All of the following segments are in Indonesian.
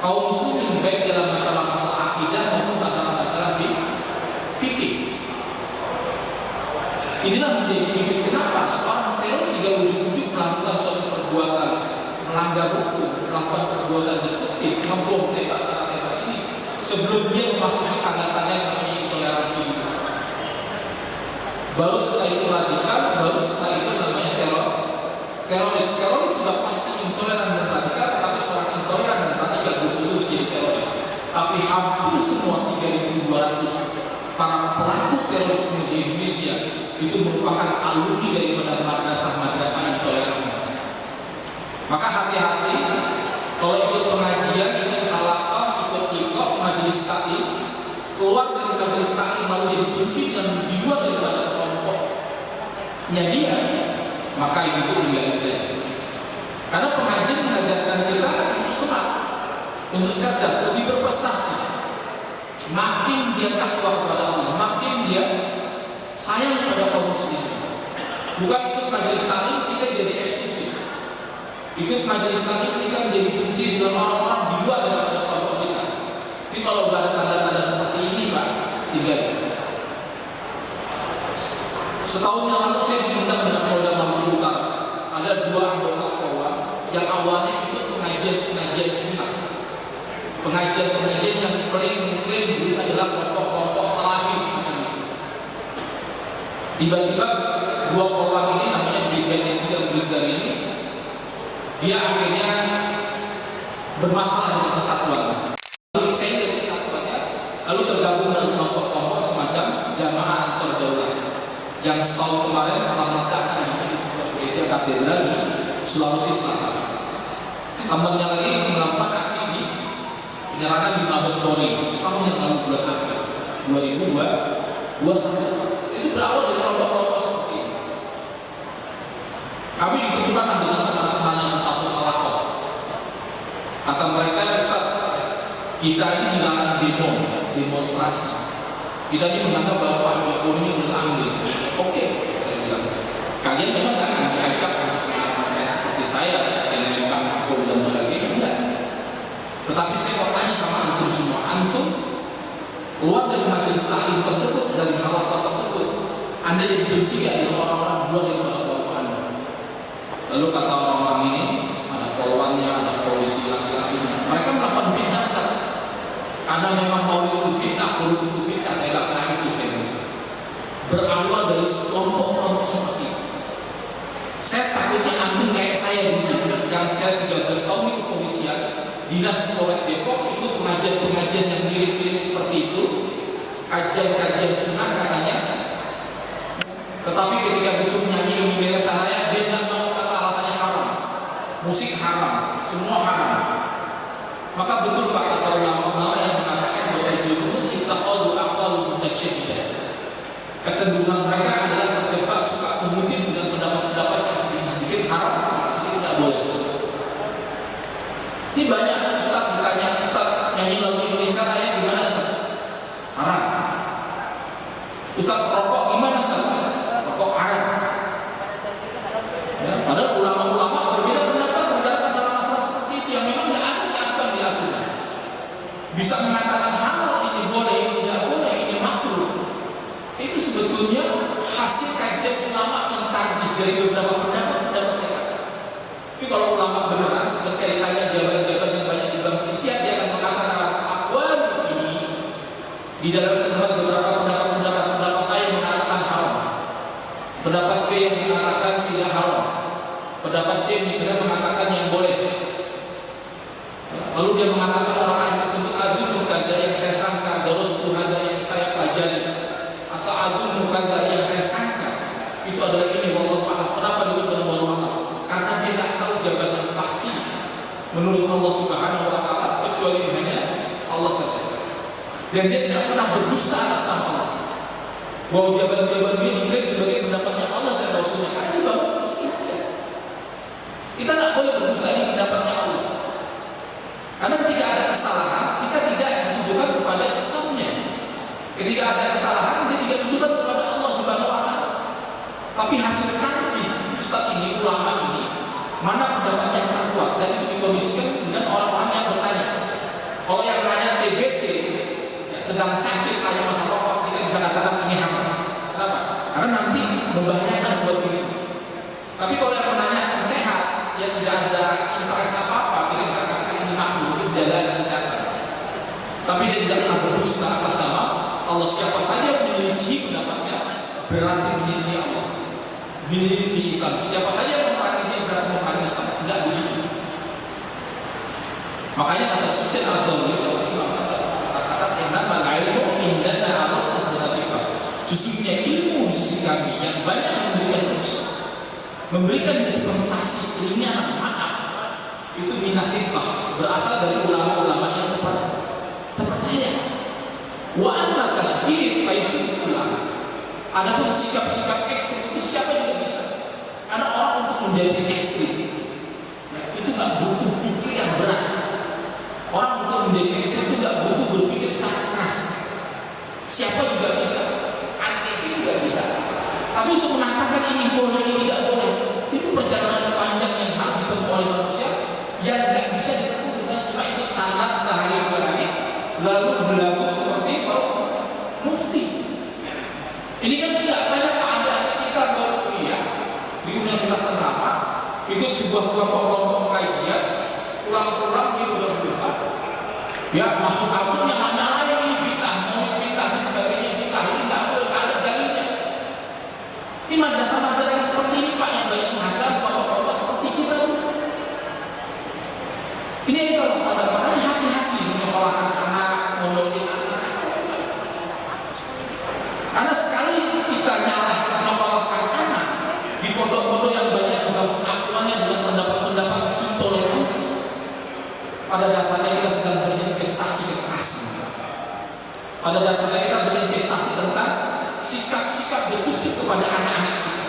kaum muslimin baik dalam masalah-masalah akidah maupun masalah-masalah Inilah menjadi bibit kenapa seorang teroris juga ujuk-ujuk melakukan suatu perbuatan melanggar hukum, melakukan perbuatan destruktif, membom tembak cara tembak sini sebelum dia memasuki tanda-tanda yang namanya intoleransi. Baru setelah itu radikal, baru setelah itu namanya teroris. Teroris sudah pasti intoleran dan radikal, tapi seorang intoleran dan radikal belum tentu menjadi teroris. Tapi hampir semua 3.200 para pelaku terorisme di Indonesia itu merupakan alumni dari madrasah-madrasah intoleran. Maka hati-hati kalau ikut pengajian, ikut halaqah, ikut liqah, majelis taklim, keluar dari majelis taklim lalu jadi benci dan di luar daripada kelompoknya dia, maka itu tidak bisa. Karena pengajian mengajarkan kita untuk semangat, untuk cerdas, lebih berprestasi. Makin dia takwa kepada Allah, makin dia sayang kepada kaum muslimin. Bukan ikut majelis taklim kita jadi eksklusif. Ikut majelis taklim kita menjadi benci dengan orang-orang di luar daripada kelompok kita. Tapi kalau nggak ada tanda-tanda seperti ini, Pak, tinggal. Setahun yang lalu saya diundang dengan Polda Maluku Utara. Ada 2 anggota Polda yang awalnya ikut pengajian sunnah. Pengajian yang klaim diri adalah kelompok-kelompok salafi seperti itu. Tiba-tiba 2 orang ini namanya Brigadir dan Brigadir ini, dia akhirnya bermasalah dengan kesatuan. Lalu saya dari kesatuannya, lalu tergabung dengan kelompok-kelompok semacam Jamaah Ansor Daulah yang setahun kemarin meledak di sebuah gereja katedral di Sulawesi Selatan. Tambahnya lagi melakukan aksi di penyerangan di Mabes Polri setahun yang lalu bulan April 2021. Itu berawal dari kelompok-kelompok seperti itu. Kami ditemukan dengan teman-teman yang satu halaqah. Kata mereka, Ustaz, kita ini dilarang demonstrasi. Kita ini menganggap bahwa Pak Jokowi ini berambil. Oke, saya bilang, kalian memang nggak akan diajak seperti saya, seperti Pak Jokowi dan sebagainya, enggak. Tetapi saya mau tanya sama antum semua, antum keluar dari majelis taklim tersebut, dari halaqah tersebut, Anda jadi benci nggak dengan orang-orang luar dari kelompok Anda? Lalu kata orang-orang ini, ada polwannya, ada polisi laki-lakinya, mereka melakukan bid'ah, Ustaz. Karena memang mau itu bid'ah, kalau itu bid'ah, tidak pernah itu saya berawal dari kelompok-kelompok seperti itu. Saya takutnya antum kayak saya dulu, yang saya 13 tahun di kepolisian, Dinas Polres Depok, ikut pengajian-pengajian yang mirip-mirip seperti itu, kajian-kajian sunnah katanya. Tetapi ketika besok nyanyi ini bela saya, dia tidak mau, kata alasannya haram, musik haram, semua haram. Maka betul Pak, kata ulama-ulama yang mengatakan bahwa jumhur ittakhadhu aqwalu mutasyaddidah. Kecenderungan mereka adalah terjebak suka mengutip dengan pendapat-pendapat yang sedikit haram, sedikit tidak boleh. Ini banyak Ustaz bertanya, Ustaz nyanyi lagu Indonesia Raya gimana Ustaz? Haram. Ustaz rokok gimana Ustaz? Rokok haram. Ya, padahal ulama-ulama berbeda pendapat terhadap masalah-masalah seperti itu yang memang tidak ada diatur di Al-Quran. Bisa mengatakan halal ini boleh, ini tidak boleh, ini makruh. Itu sebetulnya hasil kajian ulama mentarjih dari beberapa pendapat mereka. Tapi kalau ulama beneran ketika ditanya jawaban-jawaban yang banyak di bangku istiad, dia akan mengatakan akwal ini di dalam terdapat beberapa pendapat A yang mengatakan haram, pendapat B yang mengatakan tidak haram, pendapat C yang mengatakan yang boleh. Lalu dia mengatakan orang lain tersebut adu mukada yang saya sangka, terus tuhada yang saya pelajari, atau adu mukada yang saya sangka itu adalah ini. Wallahu a'lam. Kenapa disebut dengan wallahu a'lam? Karena dia tidak tahu jawaban yang pasti menurut Allah Subhanahu wa Ta'ala kecuali hanya Allah saja. Dan dia tidak pernah berdusta atas nama Allah. Bahwa jawaban-jawaban dia diklaim sebagai pendapatnya Allah dan Rasulnya, karena ini baru istiadat. Kita tidak boleh berdusta, ini pendapatnya Allah. Karena ketika ada kesalahan, kita tidak ditujukan kepada Islamnya. Ketika ada kesalahan, dia tidak ditujukan kepada Allah Subhanahu wa Ta'ala. Tapi hasil kaji Ustaz ini, ulama ini, mana pendapat yang terkuat, dan itu dikondisikan dengan orang-orang yang bertanya. Kalau yang nanya TBC sedang sakit, tanya masalah rokok, kita bisa katakan ini haram. Kenapa? karena nanti membahayakan buat diri. Tapi kalau yang menanyakan sehat, ya tidak ada interest apa-apa, kita bisa katakan ini makhluk itu tidak ada kesehatan. Tapi dia tidak pernah berdusta atas nama Allah. Siapa saja menyelisih pendapatnya berarti menyelisih Allah, menyelisih Islam. Siapa saja memerangi dia berarti memerangi Islam. Tidak begitu. Makanya kata Sufyan al-Thawri, kata innamal ilmu indana Allah subhanahu. Sesungguhnya ilmu di sisi kami yang banyak memberikan dispensasi keringanan maaf itu minafifah, berasal dari ulama-ulama yang terpercaya. Wa amma tasjid faisud ulama. Adapun sikap-sikap ekstrim itu siapa juga bisa. Karena orang untuk menjadi ekstrim itu nggak butuh pikir yang berat. Orang untuk menjadi ekstrim itu nggak butuh berpikir sangat keras. Siapa juga bisa, aneh juga bisa. Tapi untuk mengatakan ini boleh, ini tidak boleh, itu perjalanan panjang yang harus ditempuh oleh manusia yang tidak bisa ditempuh dengan cuma itu sangat sehari-hari lalu berlaku seperti mufti. Ini kan tidak banyak keadaan kita baru kuliah di Universitas Ternama, ikut sebuah kelompok kajian, pulang-pulang dia udah berubah, ya masuk kampung yang nyala ini bid'ah, mau bid'ah dan sebagainya, bid'ah ini tidak boleh, ada dalilnya. Ini madrasah-madrasah yang seperti ini Pak yang banyak menghasilkan bapak-bapak seperti kita. Ini yang kita harus sadar, makanya hati-hati menyekolahkan anak, mendoktrin anak. Karena sekali kita nyalah menyekolahkan anak di pondok-pondok yang banyak membangun akulanya dengan pendapat-pendapat intoleransi, pada dasarnya kita sedang berinvestasi kekerasan. Pada dasarnya kita berinvestasi tentang sikap-sikap destruktif kepada anak-anak kita.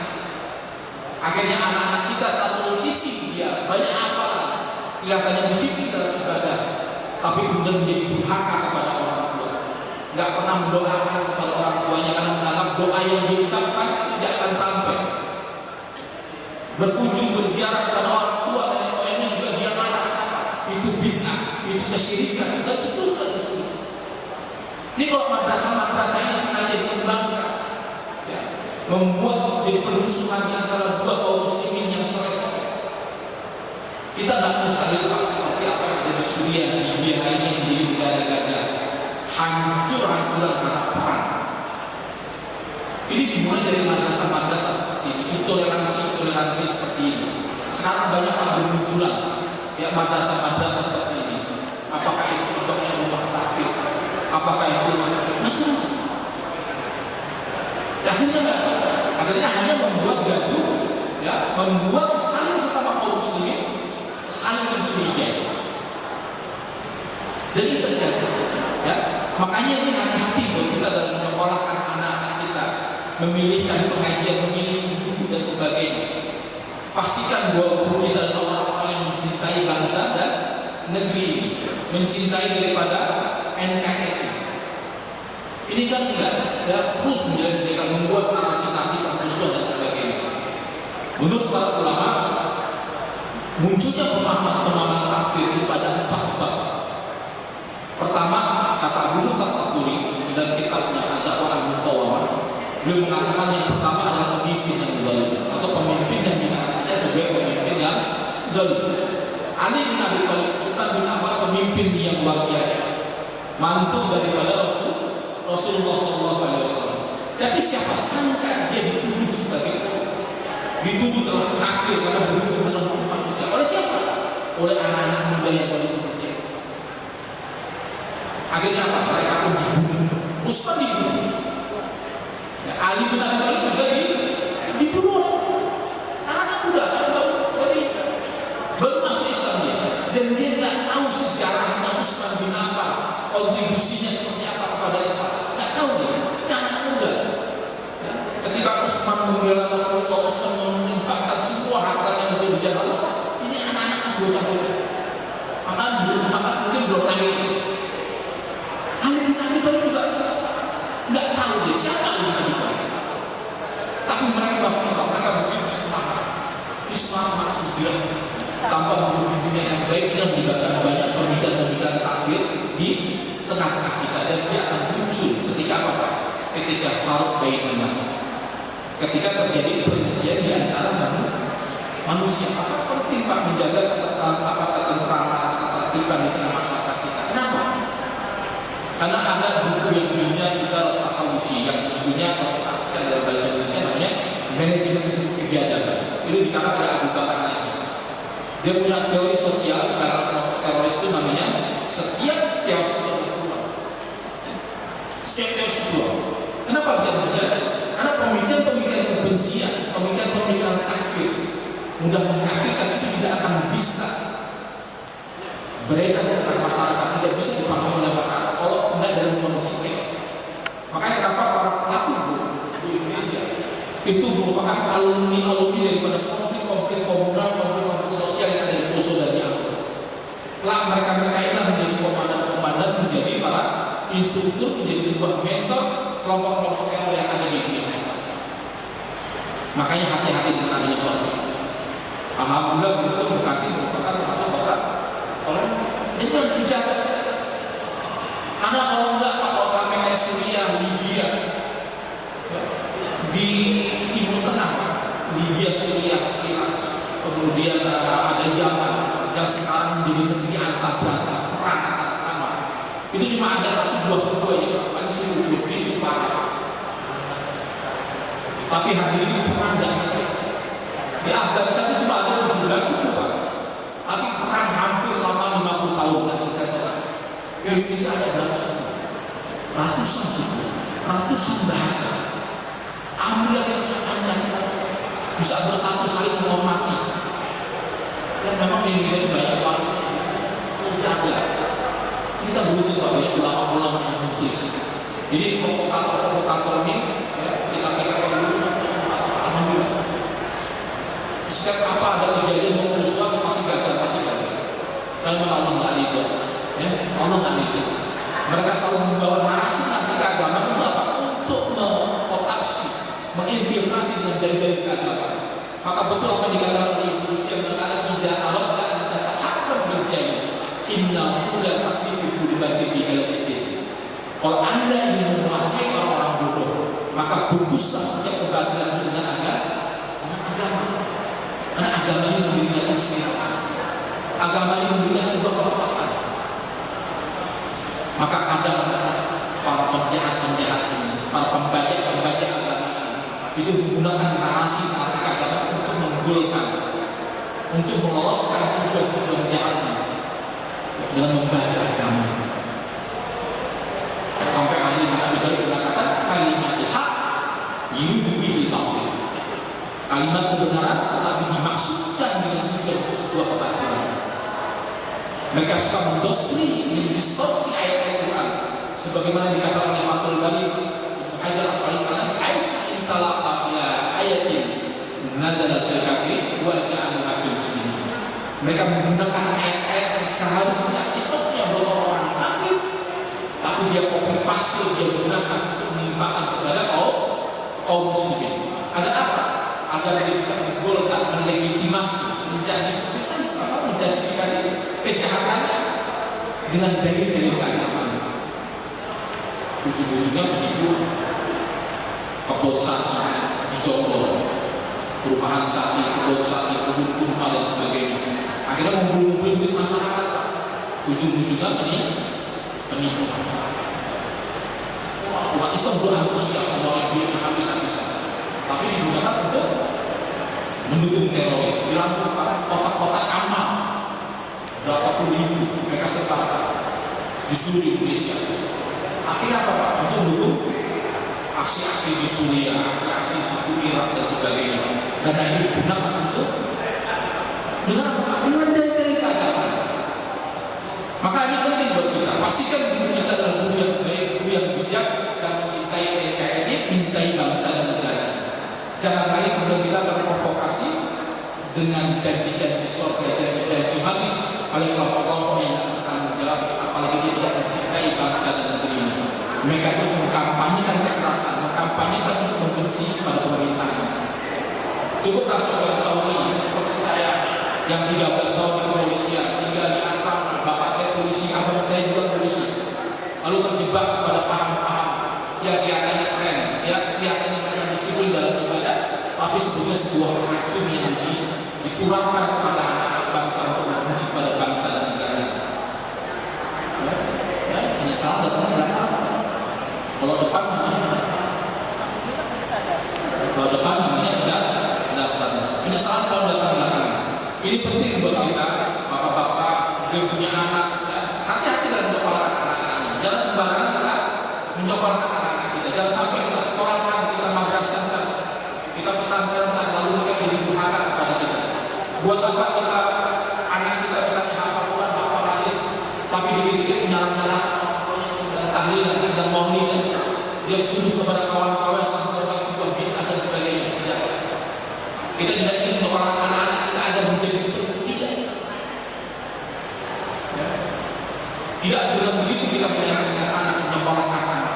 Akhirnya anak-anak kita satu sisi dia banyak hafalan, kelihatannya disiplin dalam ibadah, tapi kemudian menjadi durhaka kepada orang tua. Nggak pernah mendoakan kepada orang tuanya karena menganggap doa yang diucapkan tidak akan sampai. Berkunjung berziarah kepada orang tua dan yang lainnya juga dia marah. Itu bid'ah, itu kesyirikan dan seterusnya dan seterusnya. Ini kalau madrasah-madrasah ini sengaja dikembangkan, ya, membuat jadi permusuhan antara dua kaum muslimin yang sore-sore. Kita nggak bisa lihat seperti apa yang ada di Suriah, di Libya ini yang menjadi negara-negara hancur-hancuran karena perang. Ini dimulai dari madrasah-madrasah seperti ini, intoleransi seperti ini. Sekarang banyak yang bermunculan, ya madrasah-madrasah seperti ini. Apakah itu bentuknya rumah kafir? Apakah itu macam-macam? Akhirnya hanya membuat gaduh, ya, membuat saling sesama kaum muslimin saling mencurigai. Dan itu terjadi, ya. Makanya ini hati-hati buat kita dalam menyekolahkan anak-anak kita, memilihkan pengajian, memilih guru dan sebagainya. Pastikan bahwa guru kita adalah orang-orang yang mencintai bangsa dan negeri, mencintai daripada NKRI. Ini kan enggak, ya, terus mereka membuat narasi-narasi permusuhan dan sebagainya. Menurut para ulama, munculnya pemahaman kafir itu pada 4 sebab. Pertama, kata Abu Musa al-Ash'ari dalam kitabnya Ad-Da'wah al-Muqawwamah, beliau mengatakan yang pertama adalah pemimpin yang zalim atau pemimpin yang dinarasikan sebagai pemimpin yang zalim. Ali bin Abi Thalib, Utsman bin Affan, pemimpin yang luar biasa, mantu daripada Rasulullah SAW. Tapi siapa sangka dia dituduh sebagai dituduh telah kafir karena berhubung dengan hukum manusia. Oleh siapa? Oleh anak-anak muda yang paling penting. Akhirnya apa? Mereka pun dibunuh. Utsman dibunuh. Ya, Ali bin Abi Thalib juga dibunuh. Anak muda, baru masuk Islam dia, dan dia nggak tahu sejarahnya Utsman bin Affan, kontribusinya seperti apa kepada Islam. Nggak tahu dia. Ini anak muda. Ya, ketika Utsman membela Rasulullah, Utsman menginfakkan semua hartanya untuk berjalan. Ini anak-anak masih bocah-bocah. Maka mungkin belum lahir. Ali bin Abi Thalib juga nggak tahu dia siapa Ali bin Abi Thalib. Tapi mereka masuk Islam, mereka begitu semangat. Semangat hijrah tanpa memiliki dunia yang baik dan melibatkan banyak pemikiran-pemikiran kafir di tengah-tengah kita, dan dia akan muncul ketika apa? Ketika Faruk bainan nas, ketika terjadi perselisihan di antara manusia. Apa penting Pak menjaga ketentraman, ketertiban di tengah masyarakat kita? Kenapa? Karena ada buku yang judulnya kita Al-Hawshi, yang judulnya dalam bahasa Indonesia namanya Manajemen Seni Kebiadaban. Itu dikarang oleh Abu Bakar Najib. Dia punya teori sosial karena teroris itu namanya setiap chaos itu berpeluang. Setiap chaos itu berpeluang. Kenapa bisa terjadi? Karena pemikiran-pemikiran kebencian, pemikiran-pemikiran kafir, mudah mengkafirkan itu tidak akan bisa beredar di tengah masyarakat, tidak bisa dipahami oleh masyarakat kalau tidak dalam kondisi chaos. Makanya kenapa para pelaku di Indonesia itu merupakan alumni daripada konflik komunal, konflik sosial yang ada di Poso dan Diamond. Mereka inilah menjadi komandan, menjadi para instruktur, menjadi sebuah mentor kelompok-kelompok teror yang ada di Indonesia. Makanya hati-hati dengan adanya konflik. Alhamdulillah betul Bekasi merupakan termasuk orang ini harus dijaga. Karena kalau enggak, kalau sampai ke Syria, Libya, di Timur Tengah, Libya, Syria, Irak, kemudian ada Yaman yang sekarang menjadi negeri antah berantah, perang antar sesama. Itu cuma ada 1-2 suku aja, paling suku Turki, suku Arab. Tapi hari ini perang nggak selesai. Di Afghanistan itu cuma ada 17 suku, Pak. Tapi perang hampir selama 50 tahun nggak selesai. Di Indonesia ada berapa suku? Ratusan suku, ratusan bahasa. Alhamdulillah yang Pancasila bisa bersatu saling menghormati. Dan memang Indonesia ini banyak orang menjaga. Kita butuh banyak ulama-ulama yang khusus. Jadi provokator ini kita perlu. Alhamdulillah. Setiap apa ada kejadian mau kerusuhan pasti gagal. Karena Allah nggak ridho, Allah nggak ridho. Mereka selalu membawa narasi keagamaan itu apa? Untuk mengkorupsi, menginfiltrasi dengan dalil-dalil keagamaan. Maka betul apa yang dikatakan oleh Ibnu Rushd yang berkata tidak Allah dan anda hakkan berjaya. Inna udah taklifi budibati bihalafidin. Kalau anda ingin menguasai orang-orang bodoh, maka bungkuslah setiap kebatilan dengan agama. Karena agama ini memberikan inspirasi. Agama ini memberikan sebuah kekuatan. Maka kadang para penjahat ini, para pembaca agama ini, itu menggunakan narasi agama untuk menggolkan, untuk meloloskan tujuan jahatnya dengan membaca agama itu. Sampai Ali bin Abi Thalib mengatakan kalimatul haq yuridu bihi batil. Kalimat kebenaran tetapi dimaksudkan dengan tujuan sebuah kebatilan. Mereka suka mendistorsi ayat Al-Quran sebagaimana dikatakan oleh Fathul Bari Ibnu Hajar Al-Asqalani, Aisyah intalaqa ila ayatin nadala fil kafir wa ja'alha fil muslimin. Mereka menggunakan ayat-ayat yang seharusnya kitabnya buat orang kafir, tapi dia copy paste, dia gunakan untuk menimpakan kepada kaum muslimin. Agar apa? Agar dia bisa menggolkan, melegitimasi, menjustifikasi kejahatannya dengan dalil-dalil keagamaan. Ujung-ujungnya begitu kebun sapi di Jonggol, perumahan sapi, kebun sapi, kebun kurma dan sebagainya. Akhirnya mengumpul duit masyarakat. Ujung-ujungnya penipu. Umat Islam berantusias semua duit habis-habisan. Tapi digunakan untuk mendukung teroris. Dilakukan kotak-kotak amal berapa puluh ribu mereka sebarkan di seluruh Indonesia. Akhirnya apa Pak? Untuk mendukung aksi-aksi di Suriah, aksi-aksi di Irak dan sebagainya. Dan ini digunakan untuk dengan apa? Dengan dalil-dalil keagamaan. Maka ini penting buat kita. Pastikan guru kita adalah guru yang baik, guru yang bijak dan mencintai NKRI, mencintai bangsa dan negara. Jangan lagi kemudian kita terprovokasi dengan janji-janji surga, janji-janji manis oleh kelompok-kelompok yang tidak bertanggung jawab, apalagi dia tidak mencintai bangsa dan negeri ini. Mereka terus mengkampanyekan kekerasan, mengkampanyekan untuk membenci pada pemerintahan. Cukuplah saudara saudari seperti saya yang 13 tahun di kepolisian, tinggal di asrama, bapak saya polisi, abang saya juga polisi, lalu terjebak pada paham-paham yang kelihatannya keren, yang kelihatannya disiplin dalam ibadah, tapi sebetulnya sebuah racun yang dikurangkan kepada anak bangsa untuk benci pada bangsa dan negara. Penyesalan datangnya dari apa? Kalau depan namanya daftar. Penyesalan selalu datang belakangan. Ini penting buat kita, bapak-bapak yang punya anak. Hati-hati dalam menyekolahkan anak-anak. Jangan sembarangan kita menyekolahkan anak-anak kita. Jangan sampai kita sekolahkan, kita madrasahkan, kita pesantrenkan, lalu mereka jadi durhaka kepada kita. Buat apa kita anak kita bisa hafal Quran, hafal hadis, tapi dikit-dikit menyala-nyala tahlilan, sedang maulidan, dia tunjuk kepada kawan-kawan yang merupakan sebuah bid'ah dan sebagainya. Tidak. Kita tidak ingin menyekolahkan anak-anak kita agar menjadi seperti tidak. Tidak dengan begitu kita menyayangi anak, menyekolahkan anak.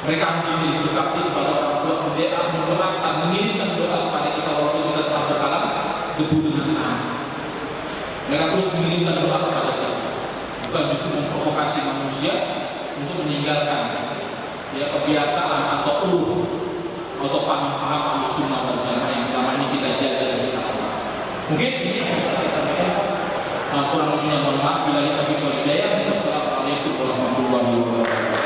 Mereka harus jadi berbakti kepada orang tua, mendoakan, mengirimkan doa kepada kita waktu kita tetap berkalam debu dengan anak. Mereka terus mengirimkan doa kepada kita, bukan justru memprovokasi manusia untuk meninggalkan kebiasaan atau uruf atau paham-paham al-sunnah wal jamaah yang selama ini kita jaga dan kita lakukan. Mungkin ini yang bisa saya sampaikan. Kurang lebihnya mohon maaf. Bila kita hidayah. Wassalamualaikum warahmatullahi wabarakatuh.